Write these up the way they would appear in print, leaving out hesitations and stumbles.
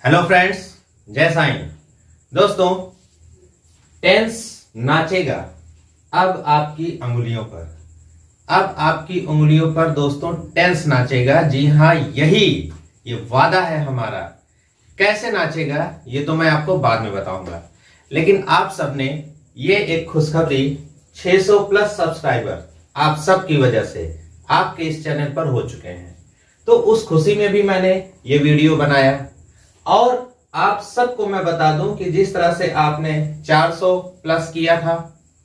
Hello friends, जय साईं। दोस्तों, tense नाचेगा अब आपकी उंगलियों पर। अब आपकी उंगलियों पर दोस्तों टेंस नाचेगा। जी हाँ, ये वादा है हमारा। कैसे नाचेगा ये तो मैं आपको बाद में बताऊंगा, लेकिन आप सबने ये एक खुशखबरी 600 प्लस सब्सक्राइबर आप सब की वजह से आपके इस चैनल पर हो चुके हैं। तो उस खुशी में भी मैंने ये वीडियो बनाया। और आप सबको मैं बता दूं कि जिस तरह से आपने 400 प्लस किया था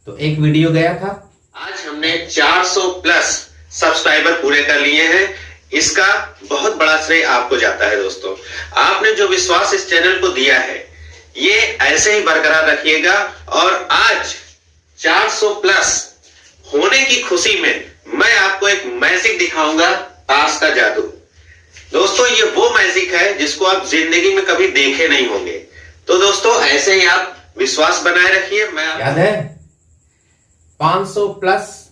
तो एक वीडियो गया था, आज हमने 400 प्लस सब्सक्राइबर पूरे कर लिए हैं। इसका बहुत बड़ा श्रेय आपको जाता है। दोस्तों, आपने जो विश्वास इस चैनल को दिया है ये ऐसे ही बरकरार रखिएगा। और आज 400 प्लस होने की खुशी में मैं आपको एक मैजिक दिखाऊंगा, ताश का जादू। दोस्तों, ये वो मैजिक है जिसको आप जिंदगी में कभी देखे नहीं होंगे। तो दोस्तों, ऐसे ही आप विश्वास बनाए रखिए। मैं याद है 500 प्लस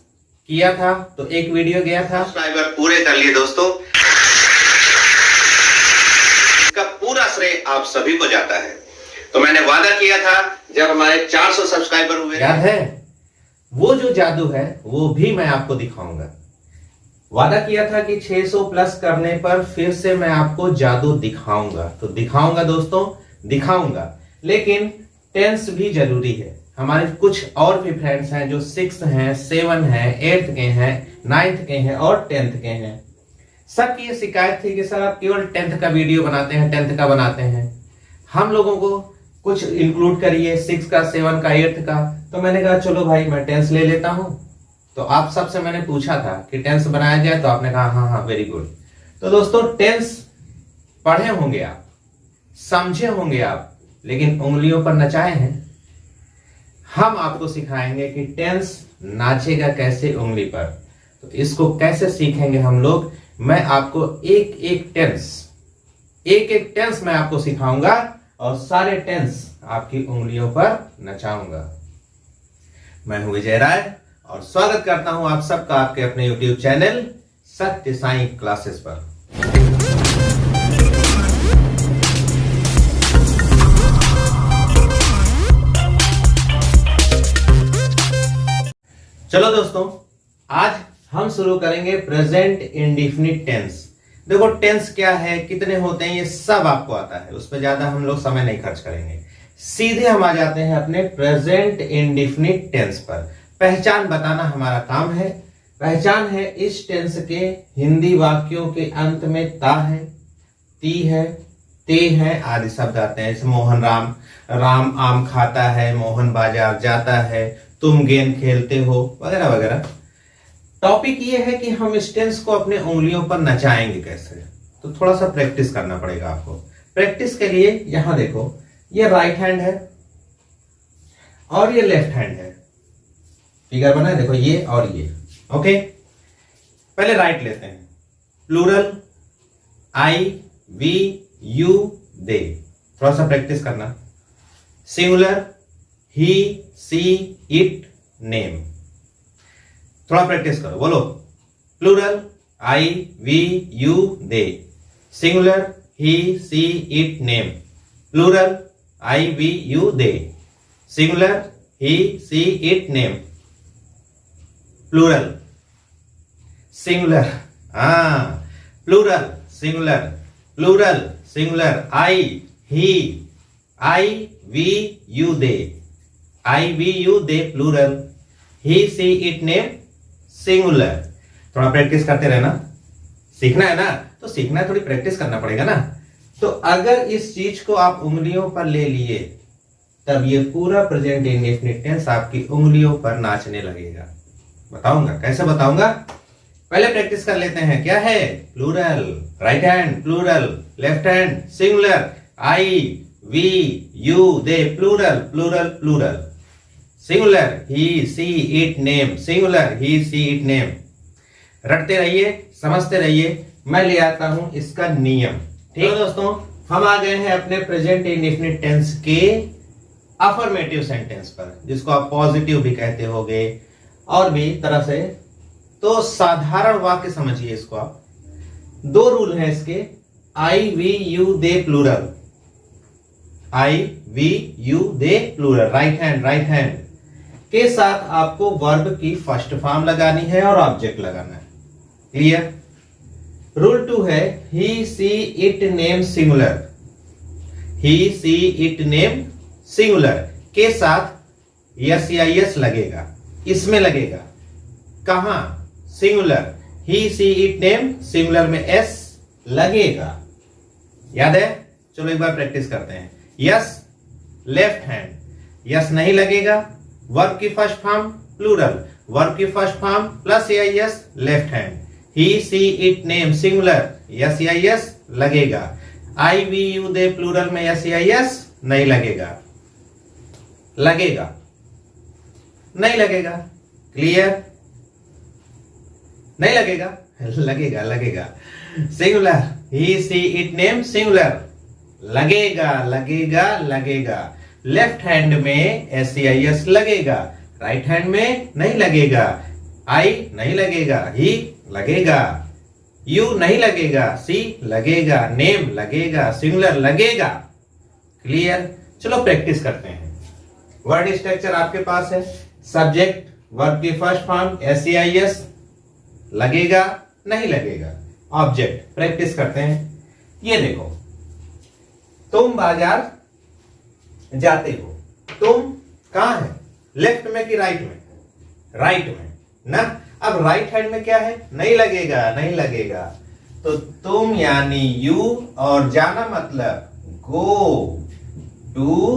किया था तो एक वीडियो गया था, सब्सक्राइबर पूरे कर लिए। दोस्तों, इसका पूरा श्रेय आप सभी को जाता है। तो मैंने वादा किया था जब हमारे 400 सब्सक्राइबर हुए, याद है, वो जो जादू है वो भी मैं आपको दिखाऊंगा। वादा किया था कि 600 प्लस करने पर फिर से मैं आपको जादू दिखाऊंगा। तो दिखाऊंगा दोस्तों, दिखाऊंगा। लेकिन टेंस भी जरूरी है। हमारे कुछ और भी फ्रेंड्स हैं जो 6th हैं, 7 हैं, 8th के हैं, 9th के हैं और 10th के हैं। सबकी ये शिकायत थी कि सर आप केवल 10th का वीडियो बनाते हैं, 10th का बनाते हैं, हम लोगों को कुछ इंक्लूड करिए, 6 का, 7 का, 8th का। तो मैंने कहा चलो भाई मैं टेंस ले लेता हूं। तो आप सबसे मैंने पूछा था कि टेंस बनाया जाए, तो आपने कहा हाँ हाँ वेरी गुड। तो दोस्तों, टेंस पढ़े होंगे आप, समझे होंगे आप, लेकिन उंगलियों पर नचाए हैं। हम आपको सिखाएंगे कि टेंस नाचेगा कैसे उंगली पर। तो इसको कैसे सीखेंगे हम लोग, मैं आपको एक एक टेंस मैं आपको सिखाऊंगा और सारे टेंस आपकी उंगलियों पर नचाऊंगा। मैं हूं विजय राय और स्वागत करता हूं आप सबका आपके अपने YouTube चैनल सत्य साईं क्लासेस पर। चलो दोस्तों, आज हम शुरू करेंगे प्रेजेंट इंडेफिनिट टेंस। देखो, टेंस क्या है, कितने होते हैं, ये सब आपको आता है, उस पर ज्यादा हम लोग समय नहीं खर्च करेंगे। सीधे हम आ जाते हैं अपने प्रेजेंट इंडेफिनिट टेंस पर। पहचान बताना हमारा काम है। पहचान है इस टेंस के हिंदी वाक्यों के अंत में ता है, ती है, ते है आदि शब्द आते हैं। जैसे मोहन राम आम खाता है, मोहन बाजार जाता है, तुम गेंद खेलते हो, वगैरह वगैरह। टॉपिक ये है कि हम इस टेंस को अपने उंगलियों पर नचाएंगे कैसे। तो थोड़ा सा प्रैक्टिस करना पड़ेगा आपको। प्रैक्टिस के लिए यहां देखो, ये राइट हैंड है और ये लेफ्ट हैंड है। फिगर बना है, देखो ये और ये। ओके, पहले राइट लेते हैं। Plural I, we, you, they. थोड़ा सा प्रैक्टिस करना। Singular he, she, it, name. थोड़ा प्रैक्टिस करो, बोलो। Plural I, we, you, they. Singular he, she, it, name. Plural I, we, you, they. Singular he, she, it, name. Plural singular, plural singular, plural singular, I, he, I, we, you, they, I, we, you, they, plural, he, she, it, name, singular. थोड़ा practice करते रहना। सीखना है ना, तो सीखना है, थोड़ी प्रैक्टिस करना पड़ेगा ना। तो अगर इस चीज को आप उंगलियों पर ले लिए तब ये पूरा प्रेजेंट इंडेफिनिट टेंस आपकी उंगलियों पर नाचने लगेगा। बताऊंगा कैसे, बताऊंगा। पहले प्रैक्टिस कर लेते हैं। क्या है? Plural right hand, plural left hand, singular I, we, you, they, plural plural plural, singular he, she, it, name, singular he, she, it, name. रटते रहिए, समझते रहिए। मैं ले आता हूं इसका नियम। ठीक है दोस्तों, हम आ गए हैं अपने प्रेजेंट इंडेफिनिट टेंस के अफर्मेटिव सेंटेंस पर, जिसको आप पॉजिटिव भी कहते होगे और भी तरह से। तो साधारण वाक्य समझिए इसको आप। दो रूल हैं इसके, I, we, you, they, plural. I we you they plural, right hand, right hand के साथ आपको वर्ब की फर्स्ट फॉर्म लगानी है और ऑब्जेक्ट लगाना है। क्लियर? रूल 2 है he she it name singular, he she it name singular के साथ यस या यस लगेगा, इसमें लगेगा। कहां? Singular, he she it name singular में एस लगेगा। याद है? चलो एक बार प्रैक्टिस करते हैं। यस लेफ्ट हैंड, यस नहीं लगेगा। वर्ब की फर्स्ट फॉर्म प्लूरल, वर्ब की फर्स्ट फॉर्म प्लस या yes left hand. He she it name singular, yes या यस लगेगा। आई वी यू दे प्लूरल में यस या यस नहीं लगेगा, लगेगा नहीं लगेगा। क्लियर? नहीं लगेगा, लगेगा लगेगा। Singular, he she it name singular, लगेगा लगेगा लगेगा। लेफ्ट हैंड में एस या यस लगेगा, राइट हैंड में नहीं लगेगा। आई नहीं लगेगा, ही लगेगा, यू नहीं लगेगा, सी लगेगा, नेम लगेगा, सिंगुलर लगेगा। क्लियर? चलो प्रैक्टिस करते हैं। वर्ड स्ट्रक्चर आपके पास है। सब्जेक्ट, वर्ब की फर्स्ट फॉर्म एस या यस लगेगा नहीं लगेगा। ऑब्जेक्ट, प्रैक्टिस करते हैं। ये देखो, तुम बाजार जाते हो, तुम कहां है? लेफ्ट में कि राइट में? राइट में ना। अब राइट हैंड में क्या है? नहीं लगेगा, नहीं लगेगा। तो तुम यानी यू और जाना मतलब गो टू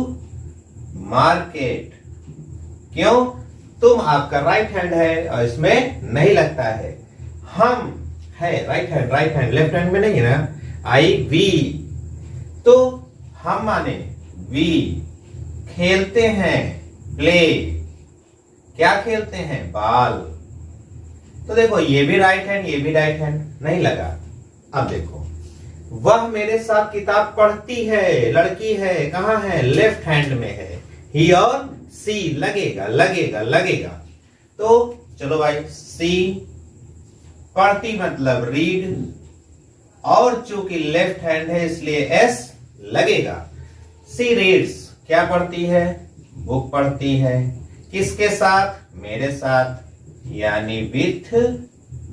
मार्केट। क्यों? तुम आपका राइट हैंड है और इसमें नहीं लगता है। हम है right hand, right hand, left hand में नहीं है ना। आई वी, तो हम माने वी खेलते हैं, प्ले। क्या खेलते हैं? बॉल। तो देखो ये भी राइट हैंड, ये भी राइट हैंड, नहीं लगा। अब देखो, वह मेरे साथ किताब पढ़ती है, लड़की है, कहां है? लेफ्ट हैंड में है। ही और सी लगेगा लगेगा लगेगा। तो चलो भाई, सी पढ़ती मतलब रीड, और चूंकि लेफ्ट हैंड है इसलिए एस लगेगा। सी रीड्स, क्या पढ़ती है? बुक पढ़ती है। किसके साथ? मेरे साथ, यानी विथ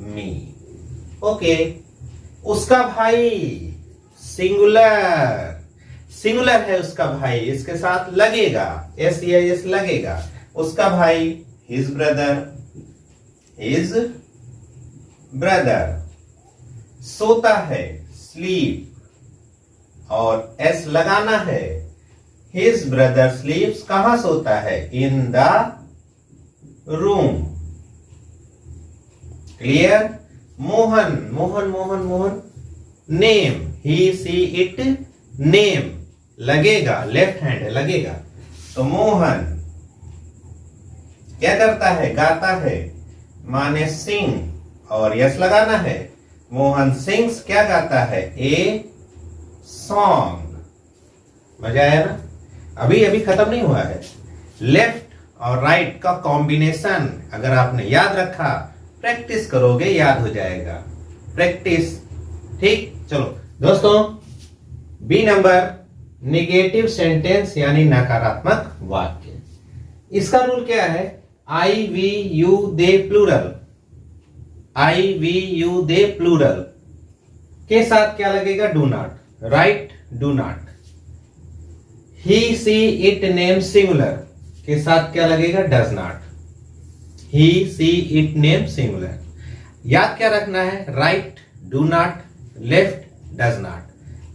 मी। ओके। उसका भाई सिंगुलर, सिंगुलर है उसका भाई, इसके साथ लगेगा, एस या एस लगेगा। उसका भाई हिज ब्रदर, हिज ब्रदर। सोता है, स्लीप, और एस लगाना है। हिज ब्रदर स्लीप्स, कहां सोता है? In the room. Clear? Mohan, Mohan Mohan Mohan, name, he she it name लगेगा, लेफ्ट हैंड है, लगेगा। तो मोहन क्या करता है? गाता है, माने सिंग, और यस लगाना है। मोहन सिंग्स, क्या गाता है? A song. मजा आया ना? अभी अभी खत्म नहीं हुआ है। लेफ्ट और राइट का कॉम्बिनेशन अगर आपने याद रखा, प्रैक्टिस करोगे याद हो जाएगा। प्रैक्टिस, ठीक? चलो दोस्तों, बी नंबर, नेगेटिव सेंटेंस यानी नकारात्मक वाक्य। इसका रूल क्या है? I we you they plural, I we you they plural के साथ क्या लगेगा? Do not, right? Do not. He she it name singular के साथ क्या लगेगा? Does not, he she it name singular. याद क्या रखना है? Right do not, left does not.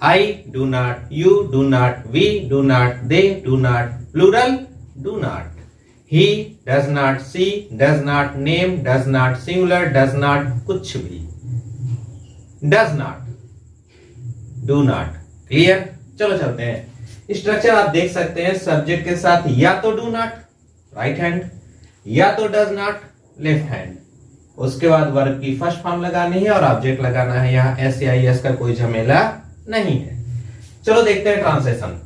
I do not, you do not, we do not, they do not, plural do not. He does not, she does not, name does not, singular does not, कुछ भी does not, do not. Clear? चलो चलते हैं। Structure आप देख सकते हैं। Subject के साथ या तो डू नॉट राइट हैंड, या तो डज नॉट लेफ्ट हैंड। उसके बाद वर्ब की फर्स्ट फॉर्म लगानी है और ऑब्जेक्ट लगाना है। यहाँ एस या एस का कोई झमेला नहीं है। चलो देखते हैं ट्रांसलेशन।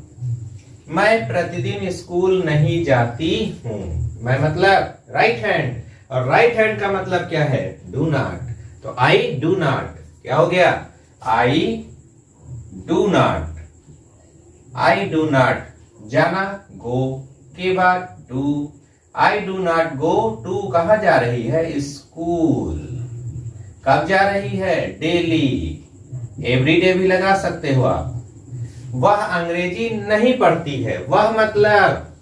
मैं प्रतिदिन स्कूल नहीं जाती हूं। मैं मतलब राइट हैंड, और राइट हैंड का मतलब क्या है? Do not. तो आई डू नॉट क्या हो गया? I do not I do not, जाना गो के बाद do, I do not go to कहाँ जा रही है, स्कूल। कब जा रही है, डेली, एवरीडे भी लगा सकते हो आप। वह अंग्रेजी नहीं पढ़ती है, वह मतलब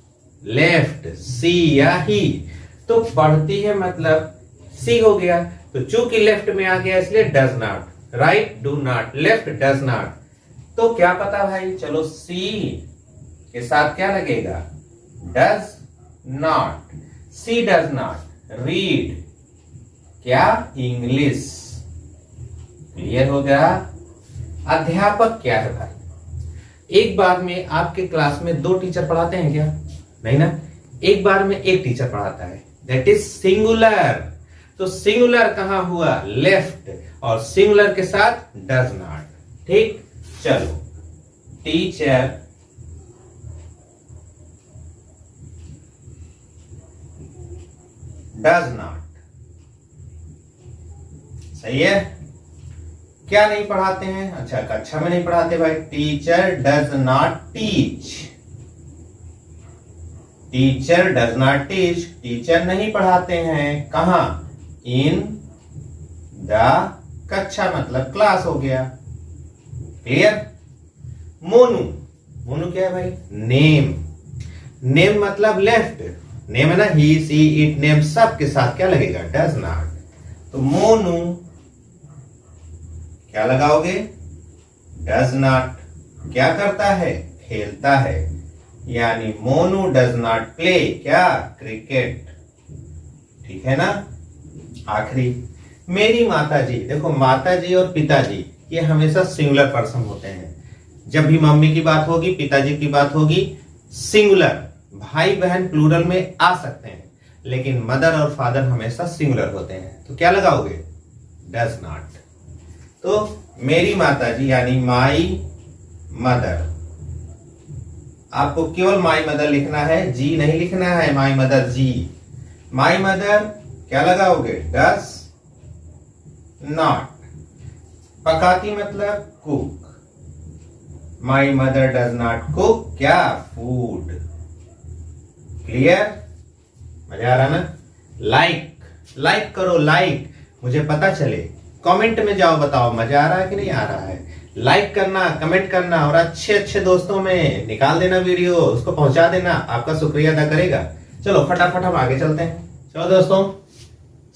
लेफ्ट, सी या ही, तो पढ़ती है मतलब सी हो गया, तो चूंकि लेफ्ट में आ गया इसलिए does not, right do not, left does not. तो क्या पता भाई, चलो सी के साथ क्या लगेगा, does not, she does not read क्या, इंग्लिश। क्लियर हो गया। अध्यापक क्या है भाई, एक बार में आपके क्लास में 2 टीचर पढ़ाते हैं क्या, नहीं ना, एक बार में एक टीचर पढ़ाता है, दैट इज सिंगुलर। तो सिंगुलर कहां हुआ, लेफ्ट, और सिंगुलर के साथ डज नॉट। ठीक, चलो, टीचर डज नॉट, सही है। क्या नहीं पढ़ाते हैं, अच्छा कक्षा में नहीं पढ़ाते भाई, teacher does not teach, teacher does not teach, teacher नहीं पढ़ाते हैं, कहां, इन द कक्षा मतलब क्लास हो गया। क्लियर। मोनू, मोनू क्या है भाई, नेम, नेम मतलब लेफ्ट, नेम है ना, ही सी इट नेम, सब के साथ क्या लगेगा, डज नॉट। तो मोनू क्या लगाओगे, डज नॉट, क्या करता है, खेलता है, यानी मोनू डज नॉट प्ले क्या, क्रिकेट। ठीक है ना। आखिरी, मेरी माताजी, देखो माताजी और पिताजी ये हमेशा सिंगुलर पर्सन होते हैं, जब भी मम्मी की बात होगी, पिताजी की बात होगी, सिंगुलर। भाई बहन प्लूरल में आ सकते हैं, लेकिन मदर और फादर हमेशा सिंगुलर होते हैं, तो क्या लगाओगे, डज नॉट। तो मेरी माताजी यानी माई मदर, आपको केवल माई मदर लिखना है, जी नहीं लिखना है, my mother ji. My mother क्या लगाओगे, डज नॉट। पकाती मतलब cook, my mother does not cook क्या, फूड। क्लियर, मजा आ रहा ना। लाइक, लाइक करो, लाइक, मुझे पता चले, कमेंट में जाओ, बताओ मजा आ रहा है कि नहीं आ रहा है। लाइक करना, कमेंट करना, और अच्छे अच्छे दोस्तों में निकाल देना वीडियो, उसको पहुंचा देना, आपका शुक्रिया अदा करेगा। चलो फटाफट हम आगे चलते हैं। चलो दोस्तों,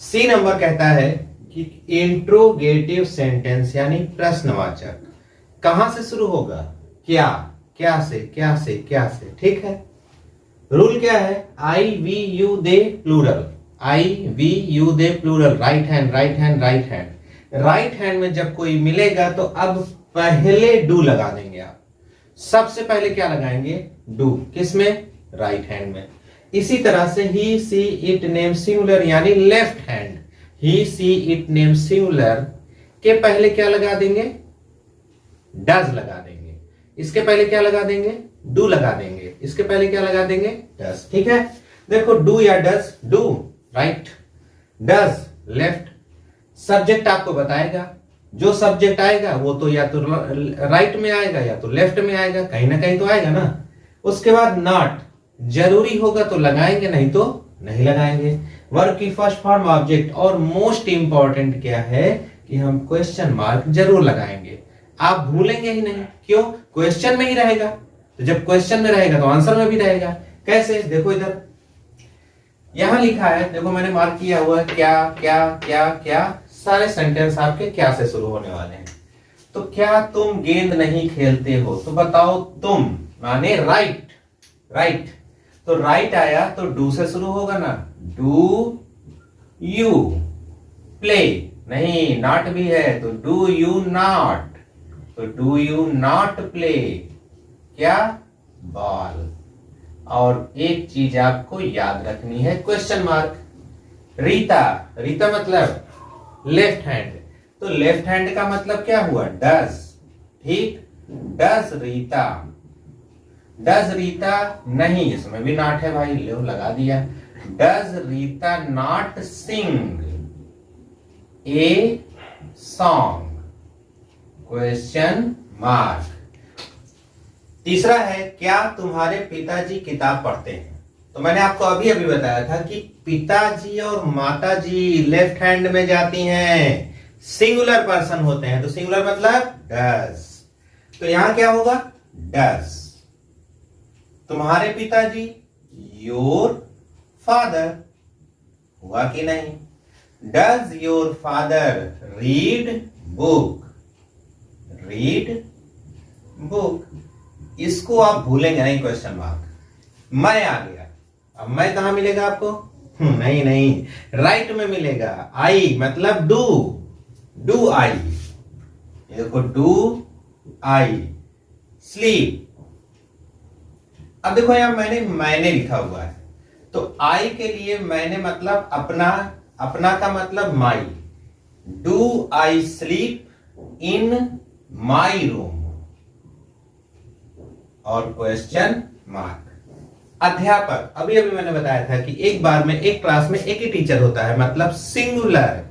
सी नंबर कहता है कि इंट्रोगेटिव सेंटेंस यानी प्रश्नवाचक कहां से शुरू होगा, क्या, क्या से, क्या से, क्या से। ठीक है। रूल क्या है, I we you they plural, I we you they plural, right hand, right hand, right hand. Right hand में जब कोई मिलेगा तो अब पहले डू लगा देंगे आप, सबसे पहले क्या लगाएंगे, डू, किसमें, राइट हैंड में। इसी तरह से ही सी इट नेम सिंगुलर यानी left hand, he she it name singular के पहले क्या लगा देंगे, डज लगा देंगे। इसके पहले क्या लगा देंगे, डू लगा देंगे। इसके पहले क्या लगा देंगे, डज। ठीक है। देखो डू या does, do right, does left. Subject आपको बताएगा, जो सब्जेक्ट आएगा वो तो या तो राइट में आएगा या तो लेफ्ट में आएगा, कहीं ना कहीं तो आएगा ना। उसके बाद नॉट, जरूरी होगा तो लगाएंगे, नहीं तो नहीं लगाएंगे। वर्ब की फर्स्ट फॉर्म ऑब्जेक्ट, और मोस्ट इंपॉर्टेंट क्या है कि हम क्वेश्चन मार्क जरूर लगाएंगे, आप भूलेंगे ही नहीं। क्यों, क्वेश्चन में ही रहेगा, तो जब क्वेश्चन में रहेगा तो आंसर में भी रहेगा। कैसे, देखो इधर यहां लिखा है, देखो मैंने मार्क किया हुआ है, क्या क्या क्या क्या, सारे सेंटेंस आपके क्या से शुरू होने वाले हैं। तो क्या तुम गेंद नहीं खेलते हो, तो बताओ तुम माने राइट, राइट, तो राइट आया तो डू से शुरू होगा ना, डू यू प्ले, नहीं नॉट भी है तो डू यू नॉट, तो डू यू नॉट प्ले क्या, बॉल। और एक चीज आपको याद रखनी है, क्वेश्चन मार्क। रीता, रीता मतलब लेफ्ट हैंड, तो लेफ्ट हैंड का मतलब क्या हुआ, डज। ठीक, डज रीता, डज रीता नहीं, इसमें भी नॉट है भाई, लो लगा दिया। Does Rita not sing a song, question mark. तीसरा है, क्या तुम्हारे पिताजी किताब पढ़ते हैं? तो मैंने आपको अभी अभी बताया था कि पिताजी और माताजी लेफ्ट हैंड में जाती हैं, सिंगुलर पर्सन होते हैं, तो सिंगुलर मतलब डज। तो यहां क्या होगा? डज। तुम्हारे पिताजी, योर फादर, हुआ कि नहीं? Does your father read book? Read book. इसको आप भूलेंगे नहीं, क्वेश्चन मार्क। मैं आ गया, अब मैं कहां मिलेगा आपको? नहीं नहीं, राइट में मिलेगा। आई मतलब डू, डू आई। ये देखो, डू आई स्लीप। अब देखो यहां मैंने लिखा हुआ है, तो आई के लिए मैंने मतलब अपना, अपना का मतलब my. Do I sleep in my room? और क्वेश्चन मार्क। अध्यापक, अभी अभी मैंने बताया था कि एक बार में एक क्लास में एक ही टीचर होता है, मतलब सिंगुलर,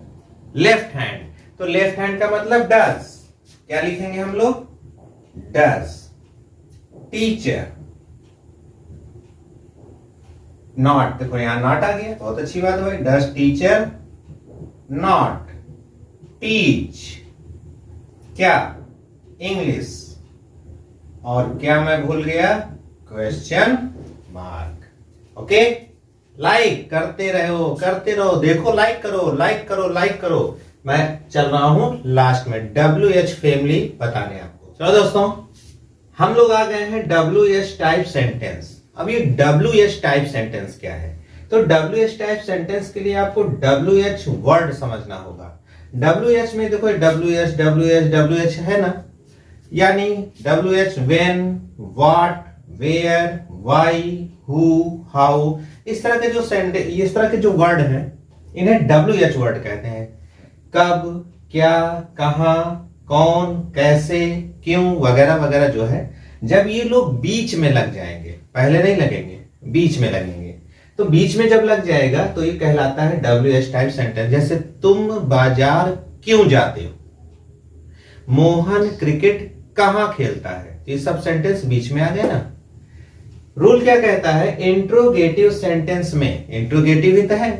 लेफ्ट हैंड। तो लेफ्ट हैंड का मतलब डज, क्या लिखेंगे हम लोग? डज। टीचर, नॉट, देखो यहां नॉट आ गया, बहुत अच्छी बात है। Does teacher not teach? क्या? इंग्लिश। और क्या मैं भूल गया? Question mark. ओके, लाइक करते रहो, करते रहो, देखो लाइक करो, लाइक करो, लाइक करो। मैं चल रहा हूं लास्ट में WH फैमिली बताने आपको। चलो दोस्तों, हम लोग आ गए हैं WH टाइप सेंटेंस। अब ये WH टाइप सेंटेंस क्या है? तो WH टाइप सेंटेंस के लिए आपको WH वर्ड समझना होगा। WH में देखो WH WH WH है ना, यानी WH when, what, where, why, who, how, इस तरह के जो इस तरह के जो वर्ड हैं इन्हें WH वर्ड कहते हैं। कब, क्या, कहां, कौन, कैसे, क्यों वगैरह वगैरह जो है, जब ये लोग बीच में लग जाएंगे, पहले नहीं लगेंगे, बीच में लगेंगे, तो बीच में जब लग जाएगा तो ये कहलाता है WH टाइप सेंटेंस। जैसे तुम बाजार क्यों जाते हो, मोहन क्रिकेट कहां खेलता है, ये सब सेंटेंस बीच में आ गए ना। रूल क्या कहता है? इंट्रोगेटिव सेंटेंस में, इंट्रोगेटिव ही तो है,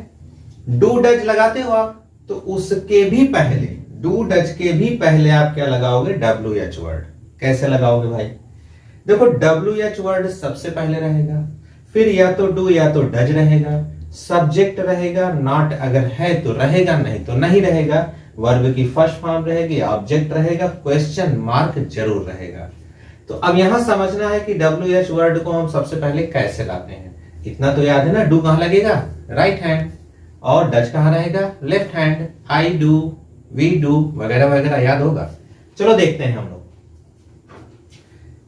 डू डज लगाते हो आप, तो उसके भी पहले, डू डज के भी पहले आप क्या लगाओगे? WH word. कैसे लगाओगे भाई? देखो WH वर्ड सबसे पहले रहेगा, फिर या तो डू या तो डज रहेगा, सब्जेक्ट रहेगा, नॉट अगर है तो रहेगा, नहीं तो नहीं रहेगा, वर्ब की फर्स्ट फॉर्म रहेगी, ऑब्जेक्ट रहेगा, क्वेश्चन मार्क जरूर रहेगा। तो अब यहां समझना है कि WH वर्ड को हम सबसे पहले कैसे लाते हैं। इतना तो याद है ना, डू कहां लगेगा? राइट हैंड, और डज कहां रहेगा? Left hand. I do, we do वगैरह वगैरह याद होगा। चलो देखते हैं हम लोग।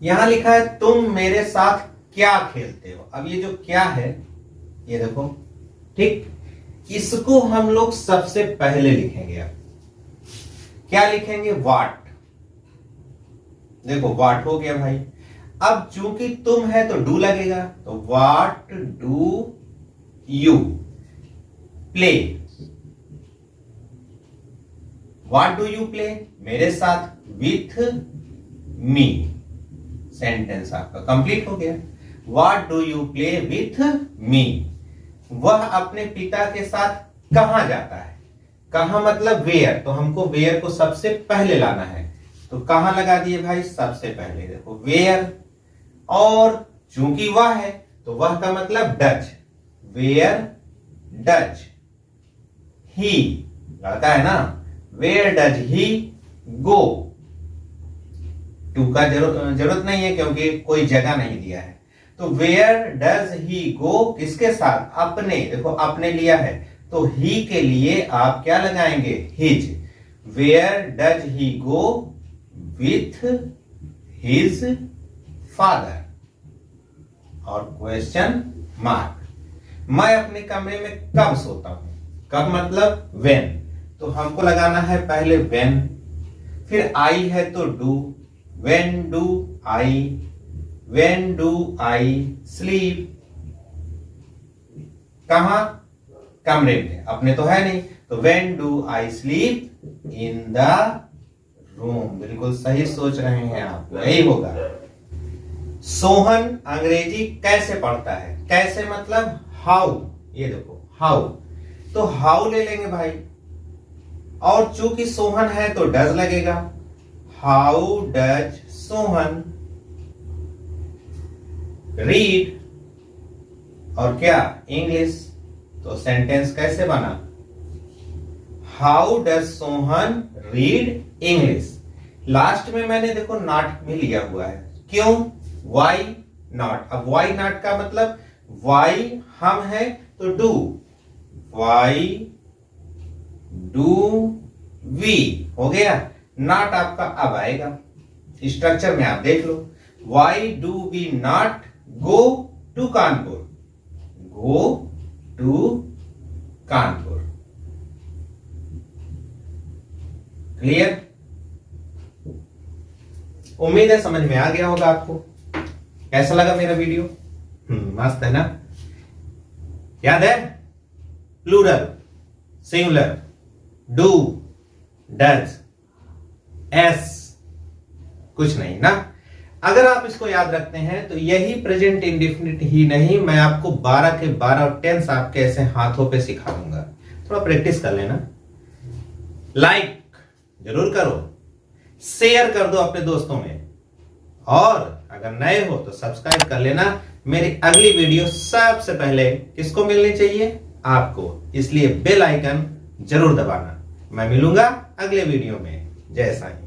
यहां लिखा है तुम मेरे साथ क्या खेलते हो। अब ये जो क्या है, ये देखो, ठीक, इसको हम लोग सबसे पहले लिखेंगे। अब क्या लिखेंगे? व्हाट। देखो व्हाट हो गया भाई। अब चूंकि तुम है तो डू लगेगा, तो what do you play? What do you play? मेरे साथ, विथ मी। सेंटेंस आपका कंप्लीट हो गया। What do you play with me? वह अपने पिता के साथ कहां जाता है? कहां मतलब वेयर, तो हमको वेयर को सबसे पहले लाना है, तो कहां लगा दिए भाई? सबसे पहले। देखो वेयर, और चूंकि वह है तो वह का मतलब डज, वेयर डज ही, लड़का है ना, where does he go. To का जरूरत नहीं है क्योंकि कोई जगह नहीं दिया है। तो वेयर डज ही गो किसके साथ? अपने। देखो अपने लिया है तो ही के लिए आप क्या लगाएंगे? His. Where does he go with his father. और क्वेश्चन मार्क। मैं अपने कमरे में कब सोता हूं? कब मतलब व्हेन, तो हमको लगाना है पहले व्हेन, फिर आई है तो do, when do I, when do I sleep. कहां? कमरे में, अपने तो है नहीं, तो when do I sleep in the room. बिल्कुल सही सोच रहे हैं आप, यही होगा। सोहन अंग्रेजी कैसे पढ़ता है, कैसे मतलब हाउ, ये देखो हाउ, तो हाउ ले लेंगे भाई, और चूंकि सोहन है तो डज लगेगा, हाउ डज सोहन रीड, और क्या इंग्लिश, तो सेंटेंस कैसे बना, how does Sohan read English. Last में मैंने देखो नॉट भी लिया हुआ है, क्यों, वाई नॉट। अब वाई नॉट का मतलब वाई हम है तो डू, वाई डू वी हो गया, नॉट आपका अब आएगा, स्ट्रक्चर में आप देख लो, why do we not go to Kanpur, go to Kanpur. Clear, उम्मीद है समझ में आ गया होगा आपको। कैसा लगा मेरा वीडियो, मस्त है ना। याद है, plural, singular, do, does, s, कुछ नहीं ना। अगर आप इसको याद रखते हैं तो यही प्रेजेंट इंडेफिनिट ही नहीं, मैं आपको 12 के 12 टेंस आपके ऐसे हाथों पे सिखा दूंगा, थोड़ा प्रैक्टिस कर लेना। लाइक जरूर करो, शेयर कर दो अपने दोस्तों में, और अगर नए हो तो सब्सक्राइब कर लेना। मेरी अगली वीडियो सबसे पहले किसको मिलनी चाहिए, आपको, इसलिए बेल आइकन जरूर दबाना। मैं मिलूंगा अगले वीडियो में। जय साईं।